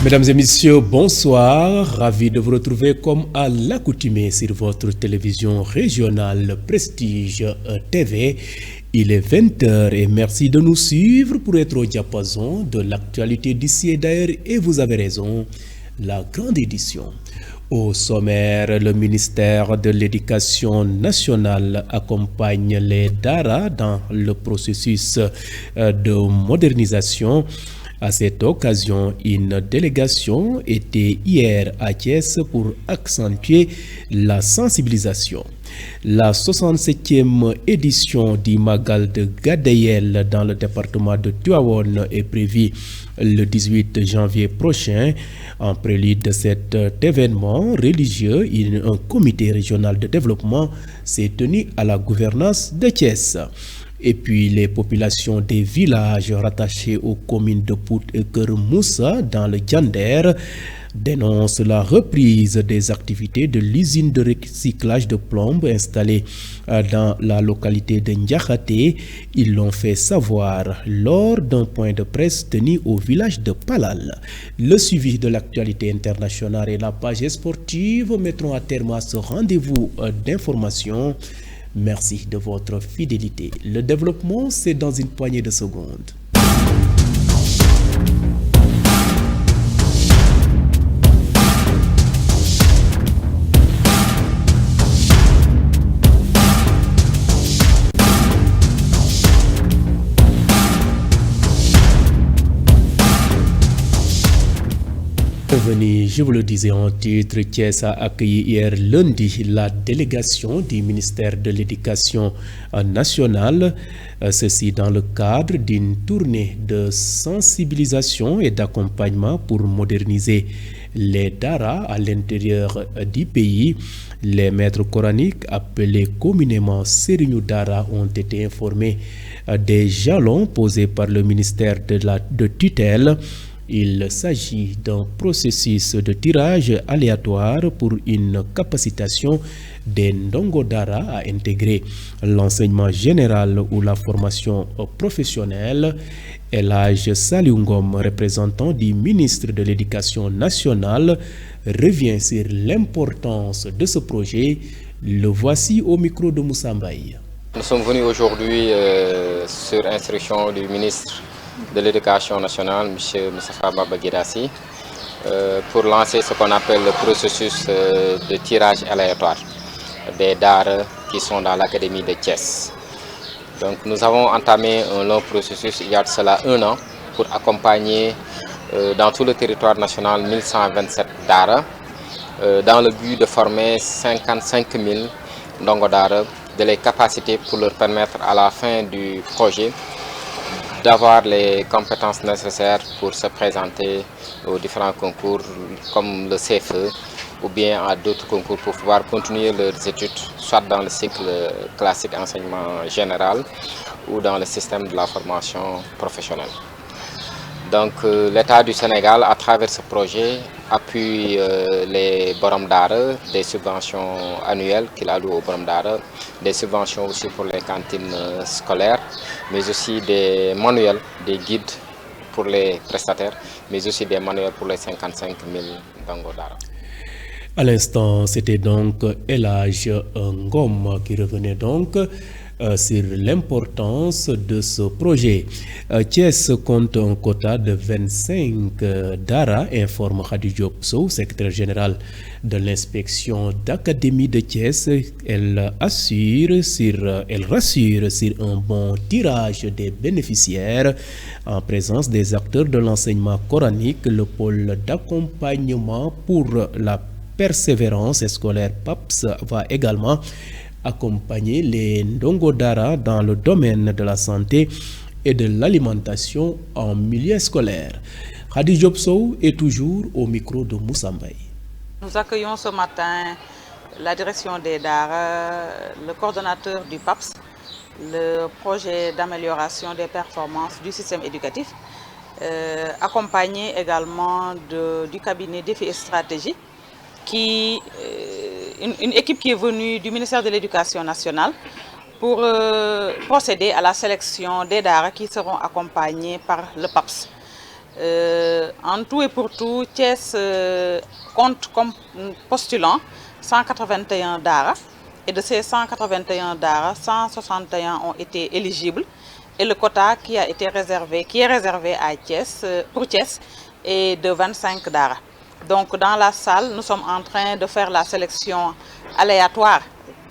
Mesdames et messieurs, bonsoir. Ravi de vous retrouver comme à l'accoutumée sur votre télévision régionale Prestige TV. Il est 20h et merci de nous suivre pour être au diapason de l'actualité d'ici et d'ailleurs. Et vous avez raison, la grande édition. Au sommaire, le ministère de l'Éducation nationale accompagne les Dara dans le processus de modernisation. À cette occasion, une délégation était hier à Thiès pour accentuer la sensibilisation. La 67e édition du Magal de Gadeyel dans le département de Tivaouane est prévue le 18 janvier prochain. En prélude de cet événement religieux, un comité régional de développement s'est tenu à la gouvernance de Thiès. Et puis les populations des villages rattachés aux communes de Pout et Kermoussa dans le Diender dénoncent la reprise des activités de l'usine de recyclage de plomb installée dans la localité de Ndiakhate. Ils l'ont fait savoir lors d'un point de presse tenu au village de Palal. Le suivi de l'actualité internationale et la page sportive mettront à terme à ce rendez-vous d'information. Merci de votre fidélité. Le développement, c'est dans une poignée de secondes. Je vous le disais en titre, Thiès a accueilli hier lundi la délégation du ministère de l'Éducation nationale, ceci dans le cadre d'une tournée de sensibilisation et d'accompagnement pour moderniser les Dara à l'intérieur du pays. Les maîtres coraniques, appelés communément Serigne Dara, ont été informés des jalons posés par le ministère de tutelle. Il s'agit d'un processus de tirage aléatoire pour une capacitation des Ndongo Dara à intégrer l'enseignement général ou la formation professionnelle. Elhadji Saliou Ngom, représentant du ministre de l'Éducation nationale, revient sur l'importance de ce projet. Le voici au micro de Moussa Mbaye. Nous sommes venus aujourd'hui sur instruction du ministre de l'Éducation nationale, M. Moustapha Baba Guirassy, pour lancer ce qu'on appelle le processus de tirage aléatoire des Dara qui sont dans l'académie de Thiès. Donc nous avons entamé un long processus il y a de cela 1 an pour accompagner dans tout le territoire national 1127 Dara dans le but de former 55 000 Ndongo Dara, de les capaciter pour leur permettre à la fin du projet d'avoir les compétences nécessaires pour se présenter aux différents concours comme le CFE ou bien à d'autres concours pour pouvoir continuer leurs études soit dans le cycle classique enseignement général ou dans le système de la formation professionnelle. Donc l'État du Sénégal, à travers ce projet, appuie les Borom Dara, des subventions annuelles qu'il alloue aux Borom Dara, des subventions aussi pour les cantines scolaires, mais aussi des manuels, des guides pour les prestataires, mais aussi des manuels pour les 55 000 Ndongo Dara. À l'instant, c'était donc Elhadji Ngom qui revenait donc sur l'importance de ce projet. Thiès compte un quota de 25 Dara, informe Khady Diop Sow, secrétaire général de l'inspection d'académie de Thiès. Elle rassure sur un bon tirage des bénéficiaires en présence des acteurs de l'enseignement coranique. Le pôle d'accompagnement pour la persévérance scolaire PAPS va également accompagner les Ndongo Dara dans le domaine de la santé et de l'alimentation en milieu scolaire. Khady Diop Sow est toujours au micro de Moussa Mbaye. Nous accueillons ce matin la direction des Dara, le coordonnateur du PAPS, le projet d'amélioration des performances du système éducatif, accompagné également du cabinet Défis et Stratégies, une équipe qui est venue du ministère de l'Éducation nationale pour procéder à la sélection des Dara qui seront accompagnés par le PAPS. En tout et pour tout, Thiès compte comme postulant 181 daara. Et de ces 181 daara, 161 ont été éligibles. Et le quota qui est réservé à Thiès, pour Thiès est de 25 daara. Donc dans la salle, nous sommes en train de faire la sélection aléatoire,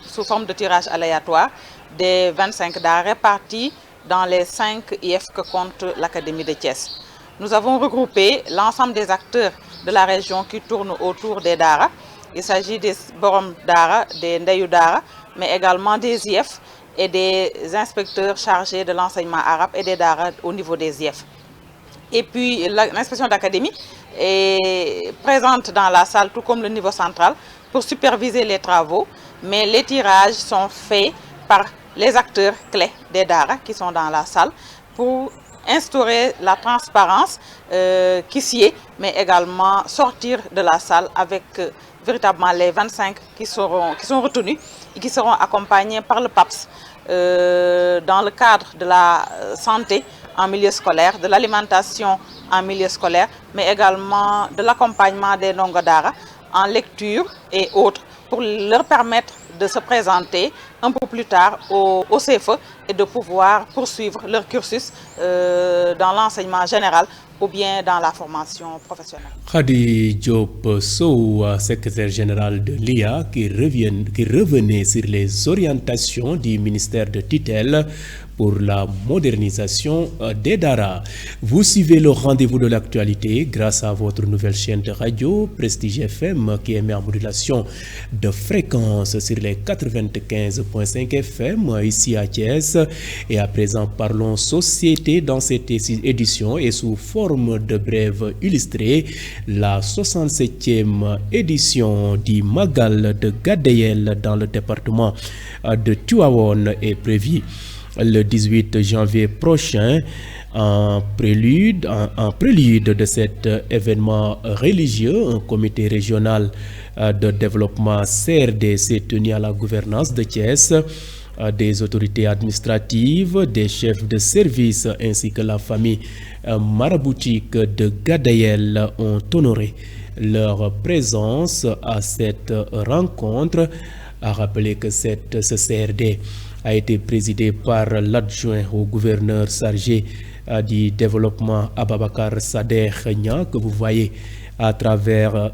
sous forme de tirage aléatoire, des 25 daara répartis dans les 5 IF que compte l'Académie de Thiès. Nous avons regroupé l'ensemble des acteurs de la région qui tournent autour des daara. Il s'agit des Borom Dara, des Ndeyu Dara, mais également des IF et des inspecteurs chargés de l'enseignement arabe et des Dara au niveau des IF. Et puis l'inspection d'académie est présente dans la salle, tout comme le niveau central, pour superviser les travaux. Mais les tirages sont faits par les acteurs clés des Dara qui sont dans la salle pour instaurer la transparence qui s'y est, mais également sortir de la salle avec véritablement les 25 qui sont retenus et qui seront accompagnés par le PAPS dans le cadre de la santé en milieu scolaire, de l'alimentation en milieu scolaire, mais également de l'accompagnement des Ndongo Dara en lecture et autres pour leur permettre de se présenter un peu plus tard au CFE et de pouvoir poursuivre leur cursus dans l'enseignement général ou bien dans la formation professionnelle. Khady Diop Sow, secrétaire général de l'IA, qui revenait sur les orientations du ministère de tutelle pour la modernisation des Dara. Vous suivez le rendez-vous de l'actualité grâce à votre nouvelle chaîne de radio Prestige FM qui émet en modulation de fréquence sur les 95.5 FM ici à Thiès. Et à présent, parlons société dans cette édition et sous forme de brève illustrée, la 67e édition du Magal de Gadeyel dans le département de Tivaouane est prévue le 18 janvier prochain. En prélude de cet événement religieux, un comité régional de développement CRD s'est tenu à la gouvernance de Thiès. Des autorités administratives, des chefs de service ainsi que la famille maraboutique de Gadeyel ont honoré leur présence à cette rencontre. À rappeler que ce CRD a été présidé par l'adjoint au gouverneur chargé du développement Ababakar Sadeh Niang, que vous voyez à travers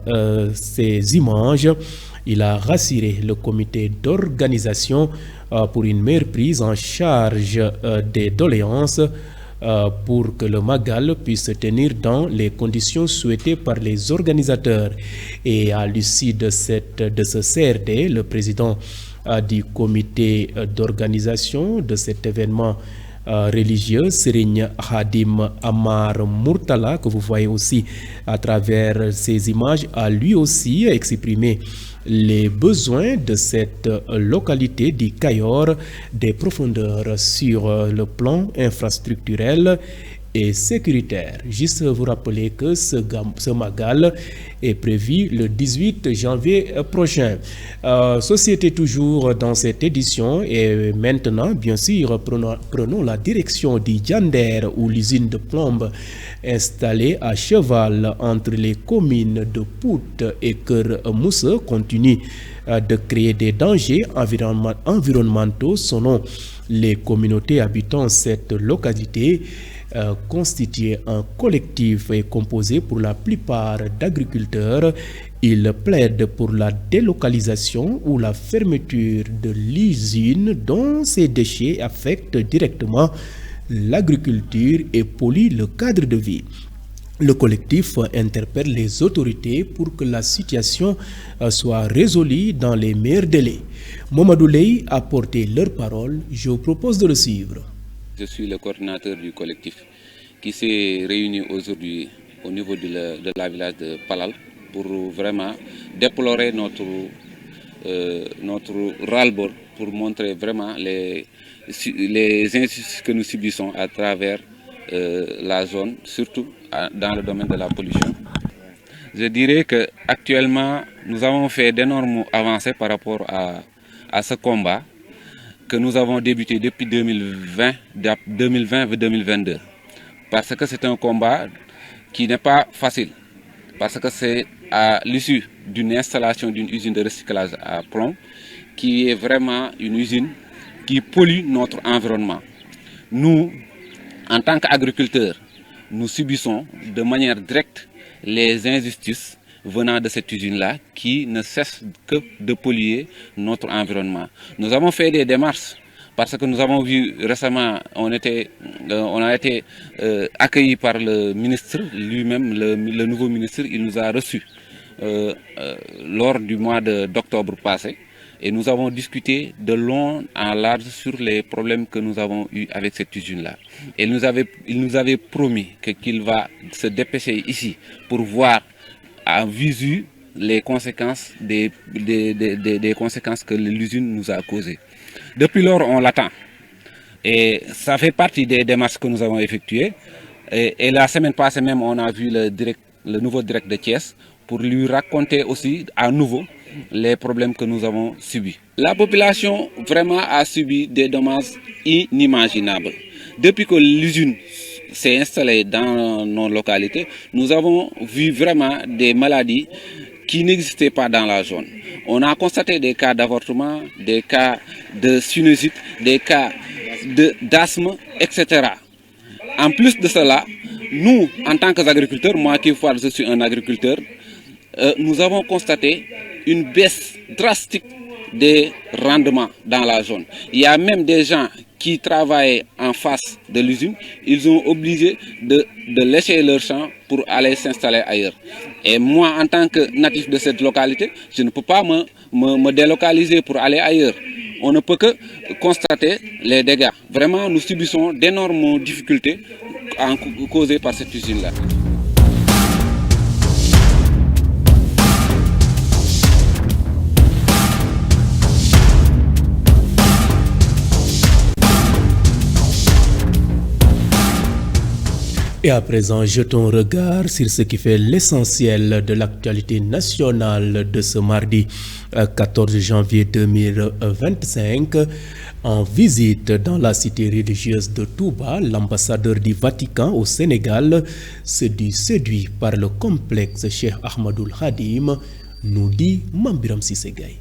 ces images. Il a rassuré le comité d'organisation pour une meilleure prise en charge des doléances pour que le Magal puisse se tenir dans les conditions souhaitées par les organisateurs. Et à l'issue de ce CRD, le président du comité d'organisation de cet événement religieux, Serigne Hadim Amar Murtala, que vous voyez aussi à travers ces images, a lui aussi exprimé les besoins de cette localité du Kayor, des profondeurs sur le plan infrastructurel et sécuritaire. Juste vous rappeler que ce Magal est prévu le 18 janvier prochain. Société toujours dans cette édition et maintenant, bien sûr, prenons la direction du Diender où l'usine de plombe installée à cheval entre les communes de Pout et Keur Mousse continue de créer des dangers environnementaux selon les communautés habitant cette localité. Constitué un collectif et composé pour la plupart d'agriculteurs. Il plaide pour la délocalisation ou la fermeture de l'usine dont ces déchets affectent directement l'agriculture et polluent le cadre de vie. Le collectif interpelle les autorités pour que la situation soit résolue dans les meilleurs délais. Mamadou Ley a porté leur parole. Je vous propose de le suivre. Je suis le coordinateur du collectif qui s'est réuni aujourd'hui au niveau de la village de Palal pour vraiment déplorer notre ras-le-bol, pour montrer vraiment les injustices que nous subissons à travers la zone, surtout dans le domaine de la pollution. Je dirais qu'actuellement, nous avons fait d'énormes avancées par rapport à ce combat que nous avons débuté depuis 2020-2022. Parce que c'est un combat qui n'est pas facile, parce que c'est à l'issue d'une installation d'une usine de recyclage à plomb, qui est vraiment une usine qui pollue notre environnement. Nous, en tant qu'agriculteurs, nous subissons de manière directe les injustices venant de cette usine-là qui ne cesse que de polluer notre environnement. Nous avons fait des démarches parce que nous avons vu récemment, on a été accueillis par le ministre lui-même, le nouveau ministre, il nous a reçus lors du mois d'octobre passé. Et nous avons discuté de long en large sur les problèmes que nous avons eus avec cette usine-là. Et il nous avait promis qu'il va se dépêcher ici pour voir à visu les conséquences des conséquences que l'usine nous a causées. Depuis lors, on l'attend. Et ça fait partie des démarches que nous avons effectuées. Et la semaine passée même, on a vu le nouveau directeur de Thiès pour lui raconter aussi à nouveau les problèmes que nous avons subis. La population vraiment a subi des dommages inimaginables. Depuis que l'usine s'est installée dans nos localités, nous avons vu vraiment des maladies qui n'existaient pas dans la zone. On a constaté des cas d'avortement, des cas de sinusite, des cas d'asthme, etc. En plus de cela, nous, en tant qu'agriculteurs, moi qui je suis un agriculteur, nous avons constaté une baisse drastique des rendements dans la zone. Il y a même des gens qui travaillaient en face de l'usine, ils ont obligé de laisser leur champ pour aller s'installer ailleurs. Et moi, en tant que natif de cette localité, je ne peux pas me délocaliser pour aller ailleurs. On ne peut que constater les dégâts. Vraiment, nous subissons d'énormes difficultés causées par cette usine-là. Et à présent, jetons un regard sur ce qui fait l'essentiel de l'actualité nationale de ce mardi 14 janvier 2025. En visite dans la cité religieuse de Touba, l'ambassadeur du Vatican au Sénégal se dit séduit par le complexe Cheikh Ahmadoul Khadim, nous dit Mambiram Sissegay.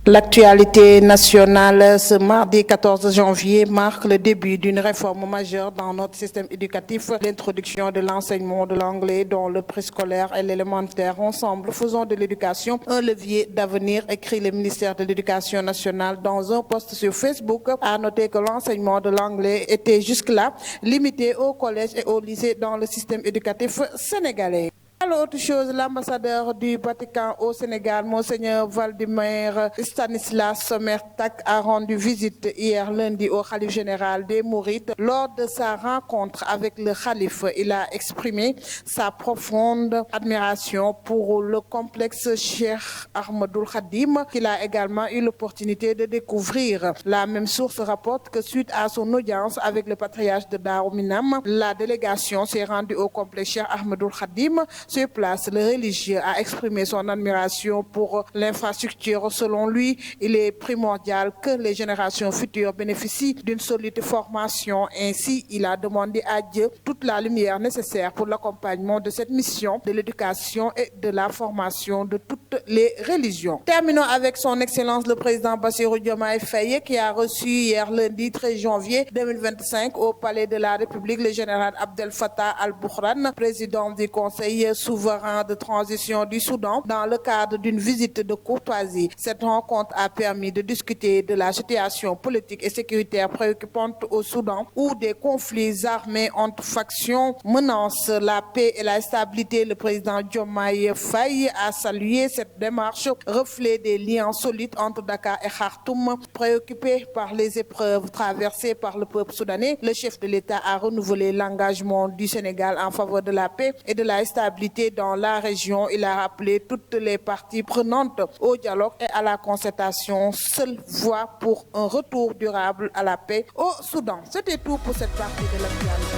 L'actualité nationale ce mardi 14 janvier marque le début d'une réforme majeure dans notre système éducatif, l'introduction de l'enseignement de l'anglais dans le préscolaire et l'élémentaire. Ensemble, faisons de l'éducation un levier d'avenir, écrit le ministère de l'Éducation nationale dans un post sur Facebook. À noter que l'enseignement de l'anglais était jusque-là limité au collège et au lycée dans le système éducatif sénégalais. Alors, autre chose, l'ambassadeur du Vatican au Sénégal, Monseigneur Valdimir Stanislas Sommertak, a rendu visite hier lundi au Khalife général des Mourides. Lors de sa rencontre avec le Khalife, il a exprimé sa profonde admiration pour le complexe Cheikh Ahmadoul Khadim, qu'il a également eu l'opportunité de découvrir. La même source rapporte que suite à son audience avec le patriarche de Darou Minam, la délégation s'est rendue au complexe Cheikh Ahmadoul Khadim. Sur place, le religieux a exprimé son admiration pour l'infrastructure. Selon lui, il est primordial que les générations futures bénéficient d'une solide formation. Ainsi, il a demandé à Dieu toute la lumière nécessaire pour l'accompagnement de cette mission de l'éducation et de la formation de toutes les religions. Terminons avec son Excellence le président Bassirou Diomaye Faye qui a reçu hier lundi 13 janvier 2025 au Palais de la République le général Abdel Fattah al-Burhan, président du Conseil souverain de transition du Soudan, dans le cadre d'une visite de courtoisie. Cette rencontre a permis de discuter de la situation politique et sécuritaire préoccupante au Soudan, où des conflits armés entre factions menacent la paix et la stabilité. Le président Diomaye Faye a salué cette démarche, reflet des liens solides entre Dakar et Khartoum. Préoccupé par les épreuves traversées par le peuple soudanais, le chef de l'État a renouvelé l'engagement du Sénégal en faveur de la paix et de la stabilité dans la région. Il a rappelé toutes les parties prenantes au dialogue et à la concertation, seule voie pour un retour durable à la paix au Soudan. C'était tout pour cette partie de l'actualité.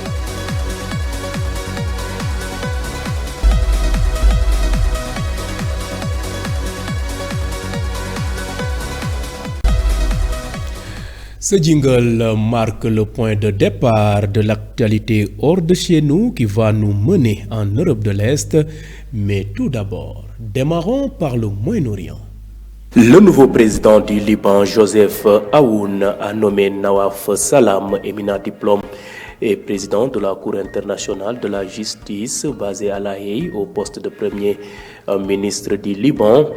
Ce jingle marque le point de départ de l'actualité hors de chez nous qui va nous mener en Europe de l'Est. Mais tout d'abord, démarrons par le Moyen-Orient. Le nouveau président du Liban, Joseph Aoun, a nommé Nawaf Salam, éminent diplôme et président de la Cour internationale de la justice basée à La Haye au poste de premier ministre du Liban.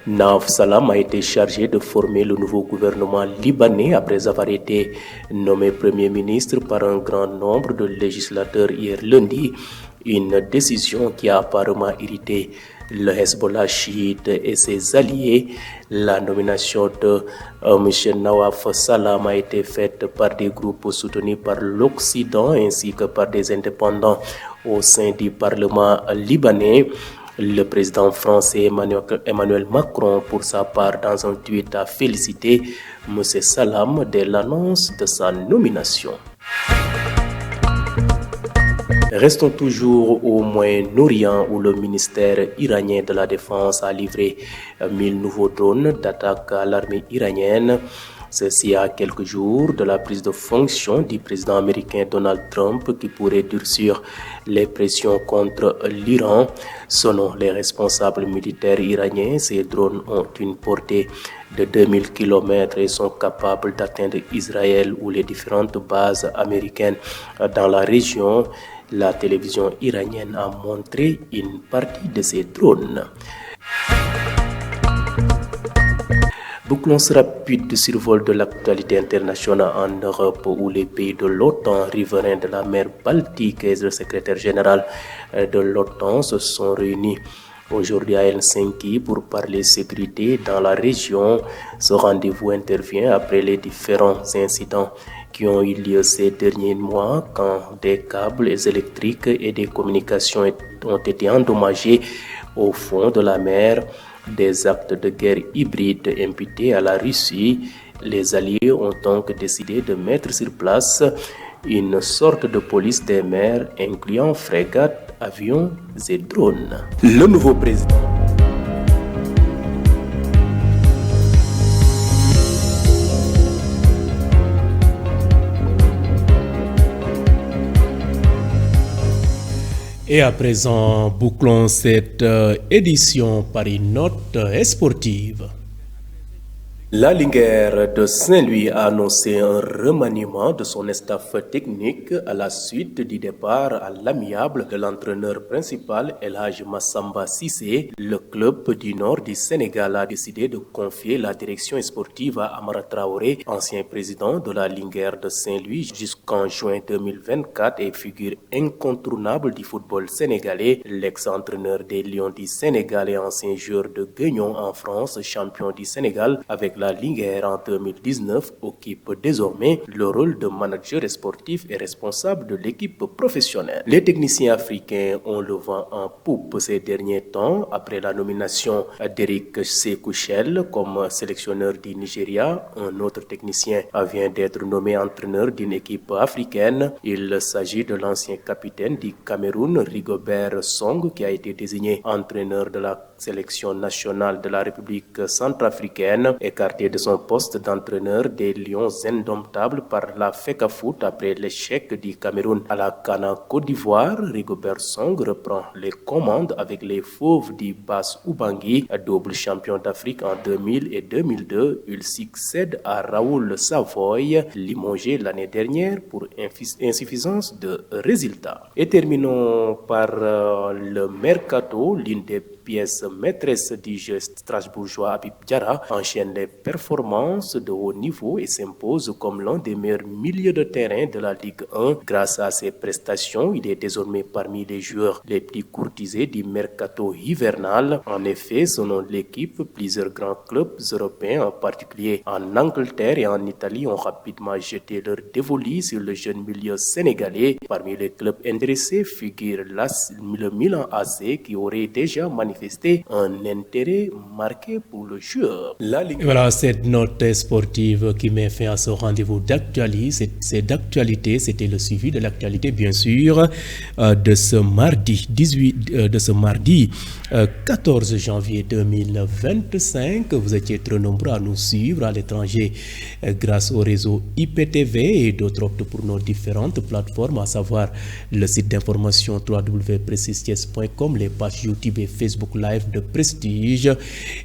Nawaf Salam a été chargé de former le nouveau gouvernement libanais après avoir été nommé premier ministre par un grand nombre de législateurs hier lundi. Une décision qui a apparemment irrité le Hezbollah chiite et ses alliés. La nomination de M. Nawaf Salam a été faite par des groupes soutenus par l'Occident ainsi que par des indépendants au sein du Parlement libanais. Le président français Emmanuel Macron, pour sa part, dans un tweet, a félicité M. Salam dès l'annonce de sa nomination. Restons toujours au Moyen-Orient où le ministère iranien de la Défense a livré 1000 nouveaux drones d'attaque à l'armée iranienne. Ceci à quelques jours de la prise de fonction du président américain Donald Trump qui pourrait durcir les pressions contre l'Iran. Selon les responsables militaires iraniens, ces drones ont une portée de 2000 km et sont capables d'atteindre Israël ou les différentes bases américaines dans la région. La télévision iranienne a montré une partie de ces drones. Bouclons ce rapide survol de l'actualité internationale en Europe où les pays de l'OTAN, riverains de la mer Baltique et le secrétaire général de l'OTAN se sont réunis aujourd'hui à Helsinki pour parler sécurité dans la région. Ce rendez-vous intervient après les différents incidents qui ont eu lieu ces derniers mois quand des câbles électriques et des communications ont été endommagés au fond de la mer. Des actes de guerre hybrides imputés à la Russie. Les Alliés ont donc décidé de mettre sur place une sorte de police des mers incluant frégates, avions et drones. Le nouveau président. Et à présent, bouclons cette édition par une note sportive. La Linguère de Saint-Louis a annoncé un remaniement de son staff technique à la suite du départ à l'amiable de l'entraîneur principal El Hadj Massamba Cissé. Le club du nord du Sénégal a décidé de confier la direction sportive à Amara Traoré, ancien président de la Linguère de Saint-Louis jusqu'en juin 2024 et figure incontournable du football sénégalais. L'ex-entraîneur des Lions du Sénégal et ancien joueur de Guignon en France, champion du Sénégal avec la Linguère en 2019, occupe désormais le rôle de manager sportif et responsable de l'équipe professionnelle. Les techniciens africains ont le vent en poupe ces derniers temps après la nomination d'Eric Sekouchel comme sélectionneur du Nigeria. Un autre technicien vient d'être nommé entraîneur d'une équipe africaine. Il s'agit de l'ancien capitaine du Cameroun, Rigobert Song, qui a été désigné entraîneur de la sélection nationale de la République centrafricaine, écarté de son poste d'entraîneur des Lions indomptables par la FECAFOOT après l'échec du Cameroun à la CAN en Côte d'Ivoire. Rigobert Song reprend les commandes avec les Fauves du Basse Ubangui, double champion d'Afrique en 2000 et 2002. Il succède à Raoul Savoy, limogé l'année dernière pour insuffisance de résultats. Et terminons par le mercato, l'une des pièces maîtresses du jeu strasbourgeois. Habib Diarra enchaîne les performances de haut niveau et s'impose comme l'un des meilleurs milieux de terrain de la Ligue 1. Grâce à ses prestations, il est désormais parmi les joueurs les plus courtisés du mercato hivernal. En effet, selon l'équipe, plusieurs grands clubs européens, en particulier en Angleterre et en Italie, ont rapidement jeté leur dévolu sur le jeune milieu sénégalais. Parmi les clubs intéressés figure le Milan AC qui aurait déjà manifesté manifesté un intérêt marqué pour le joueur. Voilà cette note sportive qui met fin à ce rendez-vous d'actualité. C'était le suivi de l'actualité, bien sûr, de ce mardi 14 janvier 2025. Vous étiez très nombreux à nous suivre à l'étranger grâce au réseau IPTV et d'autres optent pour nos différentes plateformes, à savoir le site d'information www.prestigethies.com, les pages YouTube et Facebook Live de Prestige.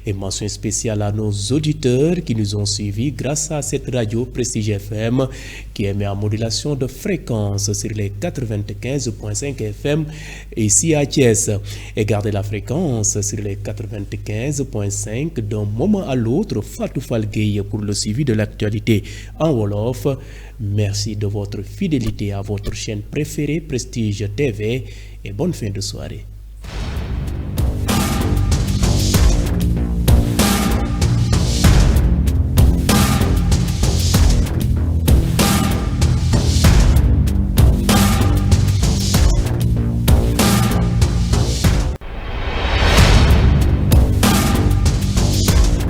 Et mention spéciale à nos auditeurs qui nous ont suivis grâce à cette radio Prestige FM qui émet en modulation de fréquence sur les 95.5 FM ici à Thiès. Et gardez la fréquence sur les 95.5 d'un moment à l'autre. Fatou Falgueye pour le suivi de l'actualité en Wolof. Merci de votre fidélité à votre chaîne préférée Prestige TV et bonne fin de soirée.